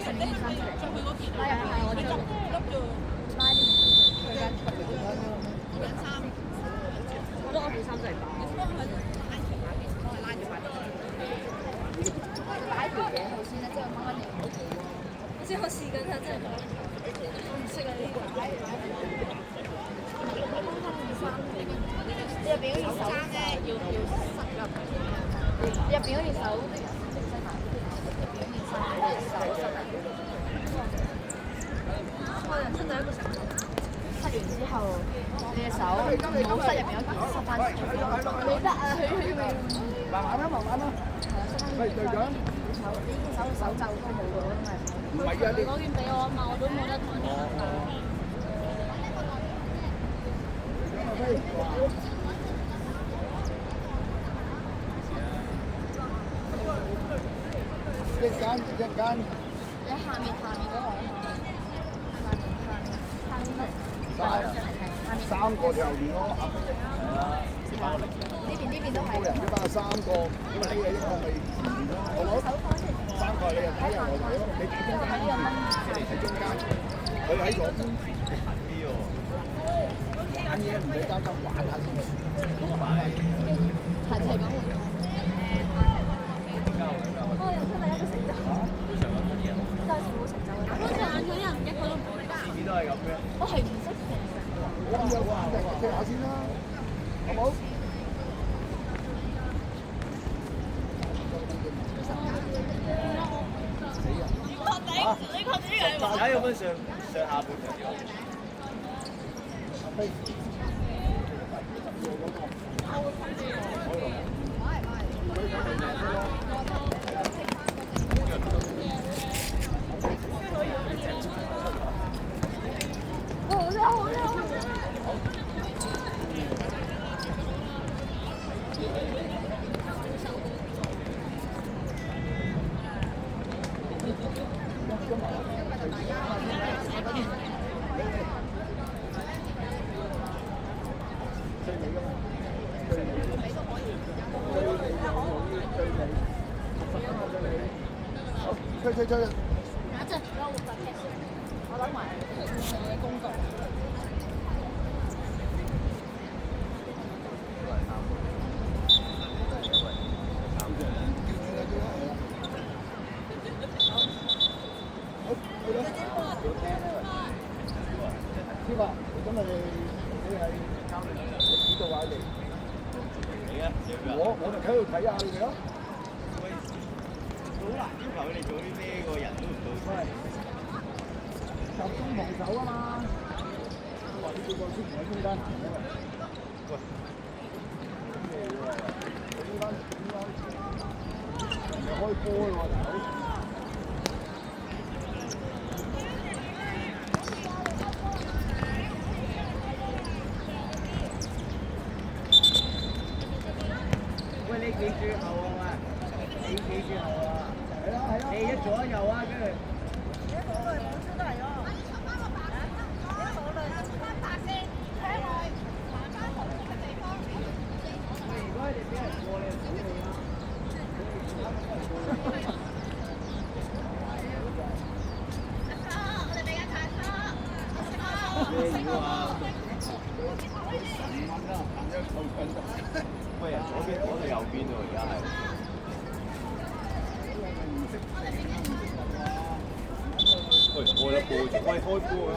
成件衫出嚟，拉入係我將拉鏈佢間出嚟我覺得我件衫真係擺條嘢好先啦，即係掹翻條好條。我先我試緊睇真係，我唔識啊呢個。你入邊嗰件手咧要塞入，入邊嗰件手塞埋，入邊嗰件衫嗰隻手塞埋。我人生第一個成就，塞完之後，你隻手唔好塞入邊嗰件，塞翻出嚟。你得啊，佢咪慢慢啦，慢慢啦。係啊，塞翻隊長。手呢隻手嘅手袖都冇咗，因為唔係啊！你嗰件俾我啊嘛，我都冇得同你講。一間。你下面嗰個啊嘛，三個就後面咯。呢邊都係。個人啫嘛，三個，咁啊呢個一個咪好冇？三個你又睇人嚟咯，你睇中間，你睇中間，佢喺左邊行啲喎。玩嘢唔使擔心，玩下先。係就係講玩。我人生第一個成就。真係冇成就嘅。好似眼睇人一個都唔得。次次都係咁嘅。我係唔識成嘅。咁有話踢下先啦，好冇？睇有分上下半場要。吹。等一陣，我攞埋我嘅工具。呢個，今日你係指導下你。你啊，我就喺度睇下你哋咯。好難要求佢哋做啲咩，個人都唔到。集中防守啊嘛！我話你叫個出喺中間行啊嘛。喂，咩喎？中間又開波啦喎，大佬！喂，你企住後啊嘛！你企住後啊！你一左一右啊，跟住。喂，左邊左到右邊喎，而家係。喂，開咗波啫，喂，開波啊！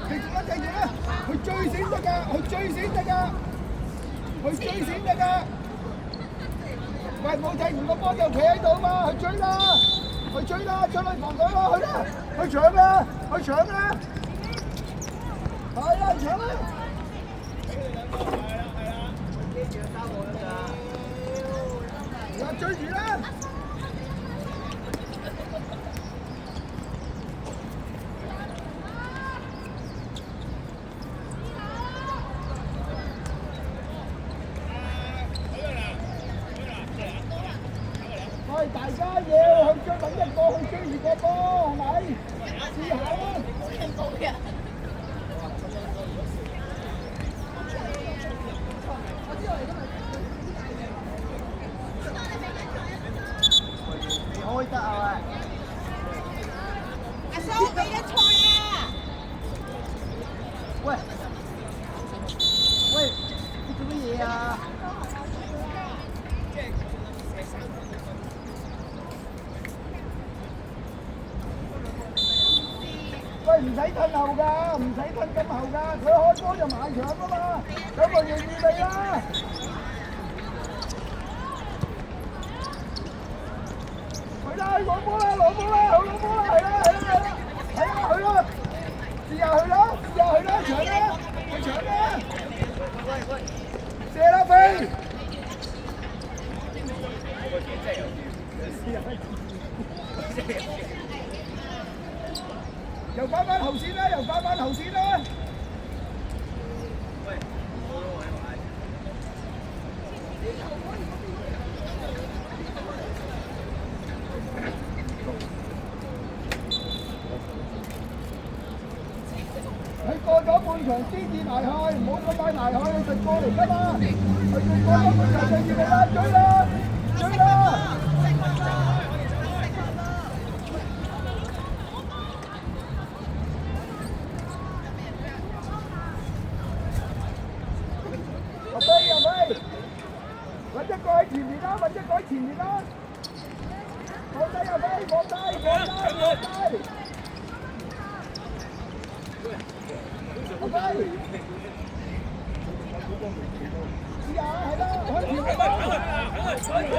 記住啦，佢追閃得㗎，佢追閃得㗎。喂，冇睇完個波就企喺度嘛，去追啦，出去防守啦，去啦，去搶啦，係啦，搶啦！追住啦！喂，大家要去追揾一個去追住個波，係咪？試下啦！冇嘅。使褪後㗎，唔使褪咁後㗎，佢開波就埋牆㗎嘛，咁咪認住你啦。去啦，攞波啦，攞波啦，攞波啦，係啦，係啦，係啦，係啦，去啦，試下去啦，試下去啦，搶啦，去搶啦，射啦飛！又翻後線啦，又翻後線啦。你過咗半場先至埋去，唔好咁快埋去，直過嚟㗎嘛。佢直過咗半場就要你啦，追啦，追啦！入飛入飛，揾一個喺前面啦，揾一個喺前面啦。放低入飛，放低，放低，放低。入飛。試下係啦，開條係啦，開條。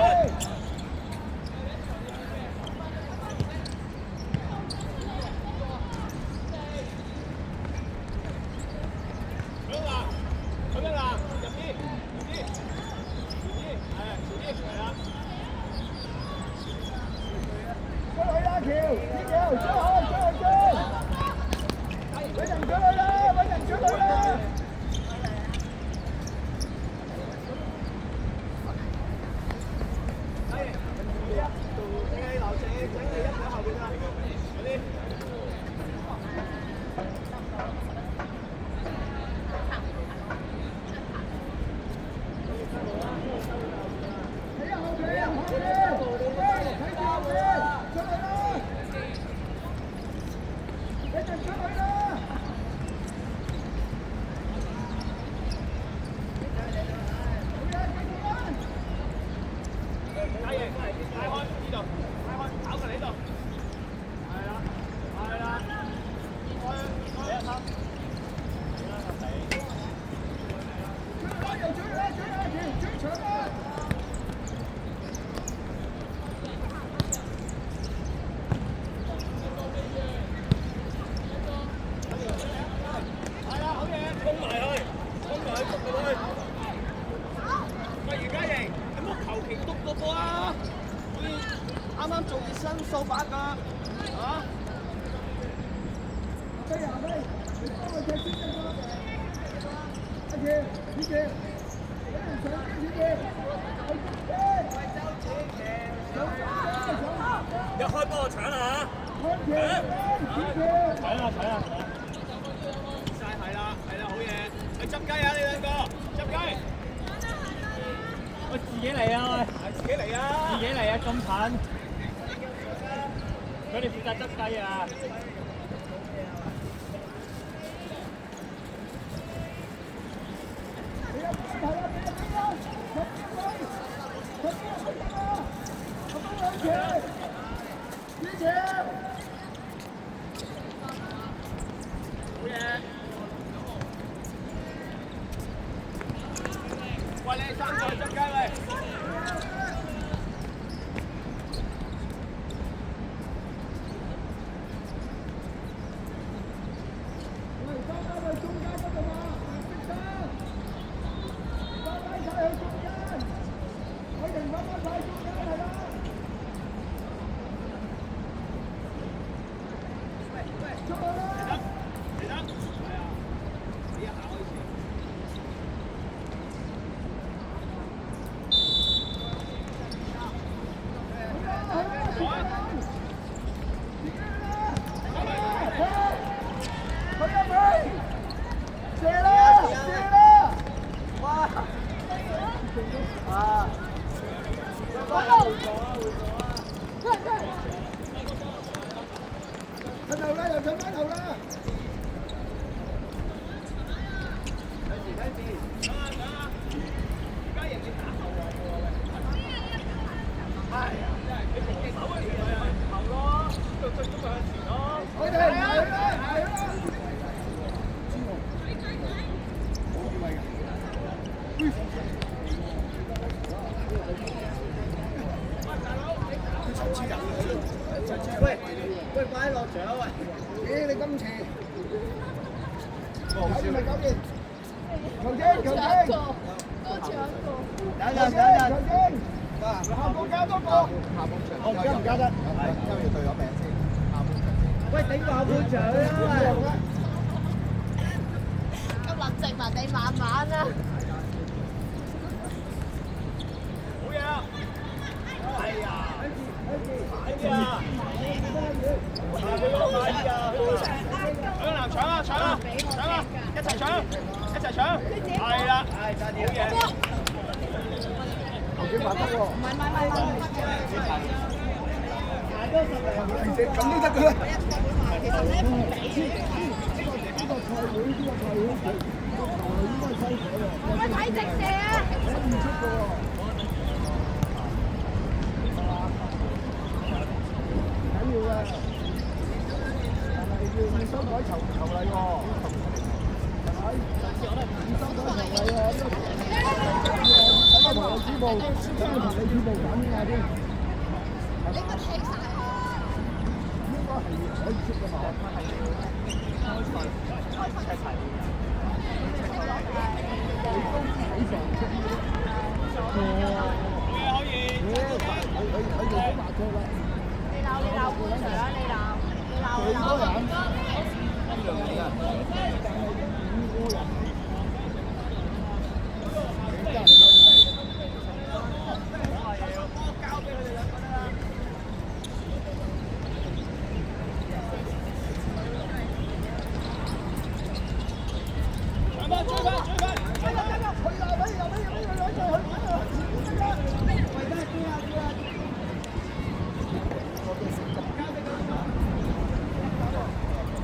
一開波就搶啦嚇！睇啦！晒係啦，好嘢！你執雞啊，你兩個執雞！我自己嚟啊！係自己嚟啊！咁近，佢哋負責執雞啊！喂，你三個執雞喂！獎啊！咦，你今次搞掂咪搞掂？強精強精，多搶一個。等陣強等陣，精，下個加多個，我加唔加得？今日對咗名先，下半場先。喂，頂爆半場啊！咁林靜文你慢慢啦。好嘢啊！哎呀！哎呀！向南搶啊搶啊搶啊！一齊搶一齊搶！係啦，係差啲好嘢。頭先話得喎。咁都得嘅。其實咧唔俾嘅。呢個賽會應該收咗喎。我睇直射啊！唔出嘅喎。緊要嘅，但係要修改球例喎，係咪？要修改球例喎，等我同你指報，等我同你指報揀下先。你個踢晒應該係可以出嘅嘛？可以。佢做咗麻雀啦。你鬧半場啊！你鬧。幾多人？一兩個人。但係5個人。幾多人？交俾佢哋兩個啦。追翻追翻追翻！去啦！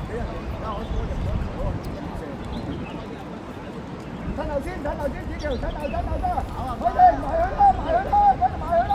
俾兩睇頭先，指條睇頭得，我哋埋去啦，跟住埋去啦。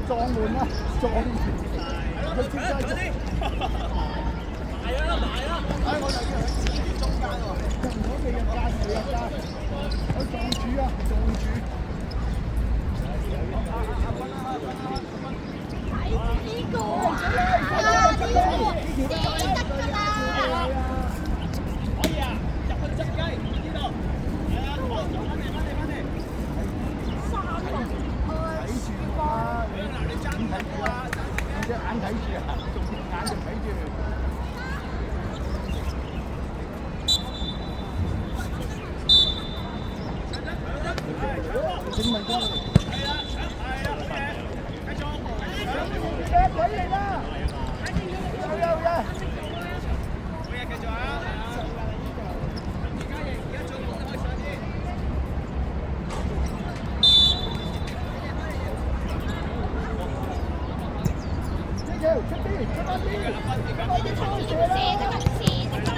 撞門啦！撞門，佢接晒咗。哎，我就要喺中間喎，我未入界，我撞柱啊，撞柱。睇呢個啊！呢個死得㗎啦！可以啊，入去執雞呢度。係啊，好，翻嚟。睇住啊！你爭睇住啊！隻眼睇住啊，眼就睇住。請問哥，係啊，繼續，隻鬼嚟啦！有嘢，繼續啊！而家做冇得開上啲。出啲，射得啦！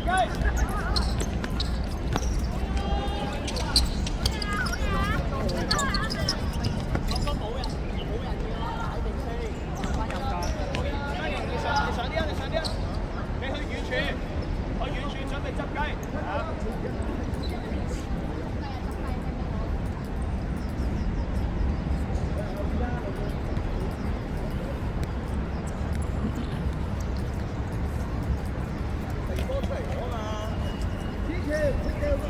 Hãy subscribe cho kênh Ghiền Mì Gõ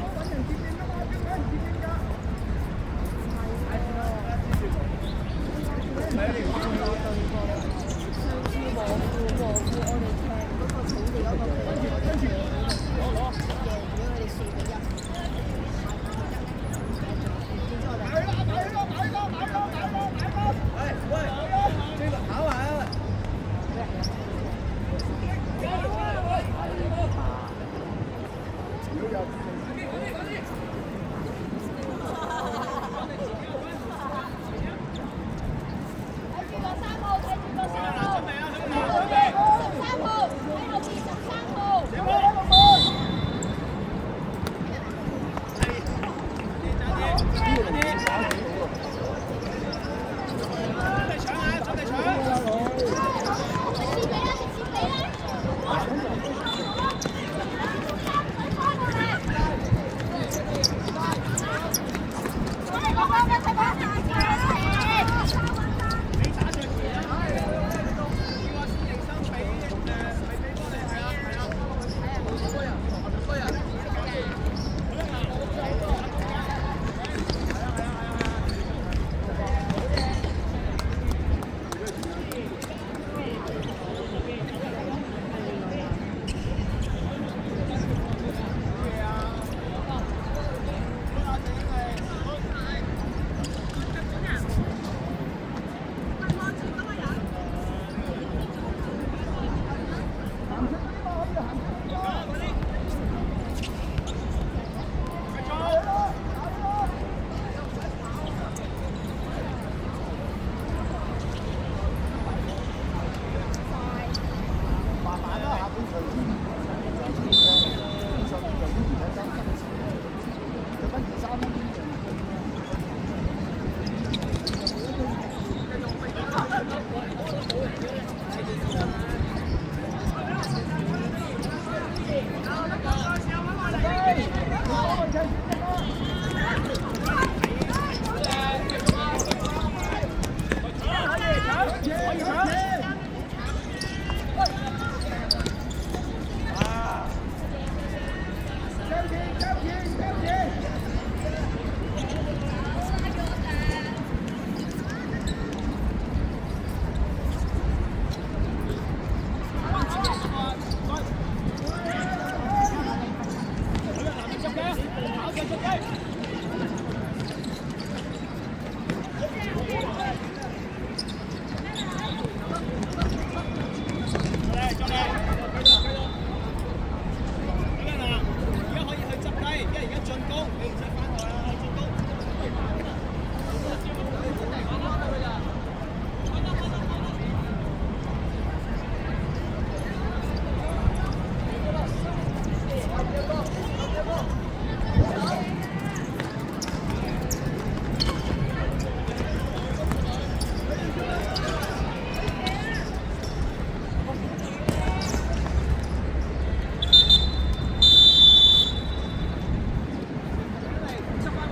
để không bỏ lỡ